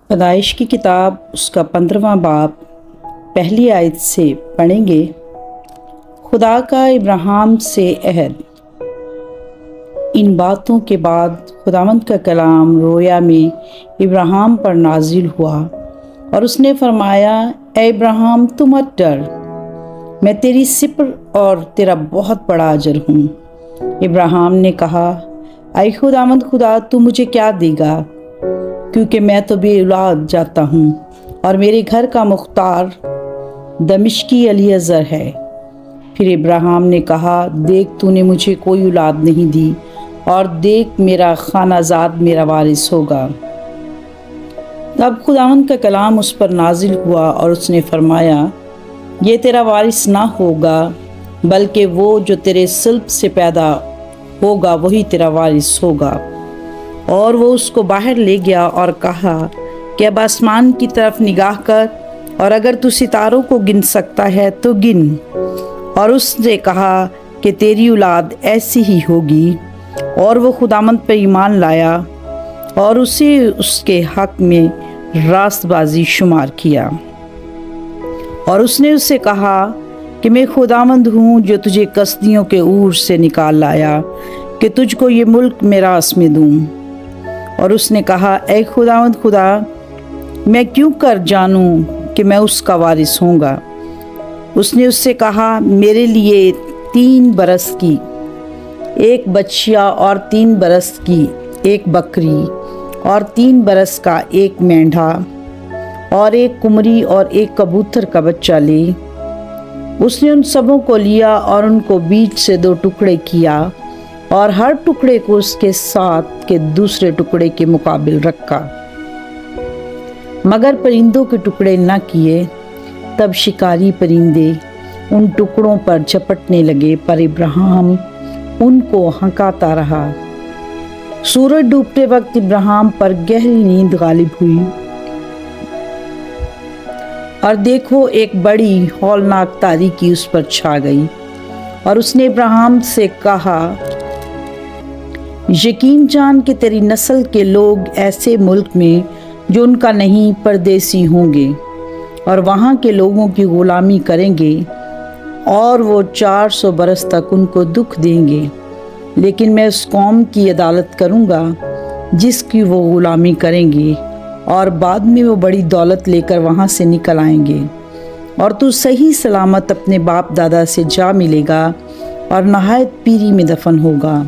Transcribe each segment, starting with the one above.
پیدائش کی کتاب اس کا 15واں باب پہلی آیت سے پڑھیں گے۔ خدا کا ابراہیم سے عہد۔ ان باتوں کے بعد خداوند کا کلام رویا میں ابراہیم پر نازل ہوا اور اس نے فرمایا، اے ابراہیم تو مت ڈر، میں تیری سپر اور تیرا بہت بڑا اجر ہوں۔ ابراہیم نے کہا، اے خداوند خدا، تو مجھے کیا دے گا، کیونکہ میں تو بے اولاد جاتا ہوں اور میرے گھر کا مختار دمشقی الیعزر ہے۔ پھر ابراہیم نے کہا، دیکھ تو نے مجھے کوئی اولاد نہیں دی، اور دیکھ میرا خانہ زاد میرا وارث ہوگا۔ تب خداوند کا کلام اس پر نازل ہوا اور اس نے فرمایا، یہ تیرا وارث نہ ہوگا، بلکہ وہ جو تیرے صلب سے پیدا ہوگا وہی تیرا وارث ہوگا۔ اور وہ اس کو باہر لے گیا اور کہا کہ اب آسمان کی طرف نگاہ کر، اور اگر تو ستاروں کو گن سکتا ہے تو گن۔ اور اس نے کہا کہ تیری اولاد ایسی ہی ہوگی۔ اور وہ خداوند پر ایمان لایا اور اسے اس کے حق میں راست بازی شمار کیا۔ اور اس نے اس سے کہا کہ میں خداوند ہوں جو تجھے کسدیوں کے عور سے نکال لایا کہ تجھ کو یہ ملک میراث میں دوں۔ اور اس نے کہا، اے خداوند خدا، میں کیوں کر جانوں کہ میں اس کا وارث ہوں گا؟ اس نے اس سے کہا، میرے لیے 3 برس کی ایک بچیا اور 3 برس کی ایک بکری اور 3 برس کا ایک مینڈھا اور ایک کمری اور ایک کبوتر کا بچہ لے۔ اس نے ان سبوں کو لیا اور ان کو بیچ سے 2 ٹکڑے کیا، اور ہر ٹکڑے کو اس کے ساتھ کے دوسرے ٹکڑے کے مقابل رکھا، مگر پرندوں کے ٹکڑے نہ کیے۔ تب شکاری پرندے ان ٹکڑوں پر جھپٹنے لگے، پر ابراہیم ان کو ہنکاتا رہا۔ سورج ڈوبتے وقت ابراہیم پر گہری نیند غالب ہوئی، اور دیکھو ایک بڑی ہولناک تاریکی اس پر چھا گئی۔ اور اس نے ابراہیم سے کہا، یقین جان کہ تیری نسل کے لوگ ایسے ملک میں جو ان کا نہیں پردیسی ہوں گے، اور وہاں کے لوگوں کی غلامی کریں گے، اور وہ 400 برس تک ان کو دکھ دیں گے۔ لیکن میں اس قوم کی عدالت کروں گا جس کی وہ غلامی کریں گے، اور بعد میں وہ بڑی دولت لے کر وہاں سے نکل آئیں گے، اور تو صحیح سلامت اپنے باپ دادا سے جا ملے گا اور نہایت پیری میں دفن ہوگا۔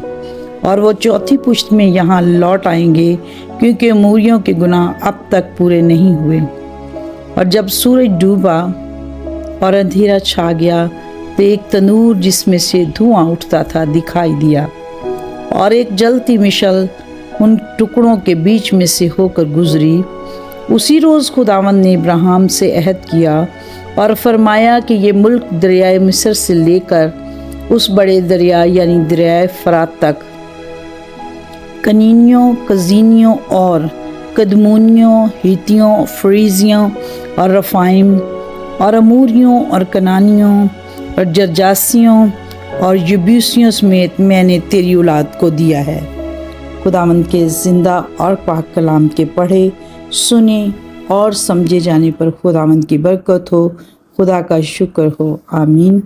اور وہ 4تھی پشت میں یہاں لوٹ آئیں گے، کیونکہ اموریوں کے گناہ اب تک پورے نہیں ہوئے۔ اور جب سورج ڈوبا اور اندھیرا چھا گیا تو ایک تنور جس میں سے دھواں اٹھتا تھا دکھائی دیا، اور ایک جلتی مشعل ان ٹکڑوں کے بیچ میں سے ہو کر گزری۔ اسی روز خداوند نے ابراہیم سے عہد کیا اور فرمایا کہ یہ ملک دریائے مصر سے لے کر اس بڑے دریا یعنی دریائے فرات تک، کنینیوں، کزینیوں اور کدمونیوں، ہیتیوں، فریزیوں اور رفائم اور اموریوں اور کنانیوں اور جرجاسیوں اور یبوسیوں سمیت میں نے تیری اولاد کو دیا ہے۔ خداوند کے زندہ اور پاک کلام کے پڑھے، سنے اور سمجھے جانے پر خداوند کی برکت ہو۔ خدا کا شکر ہو، آمین۔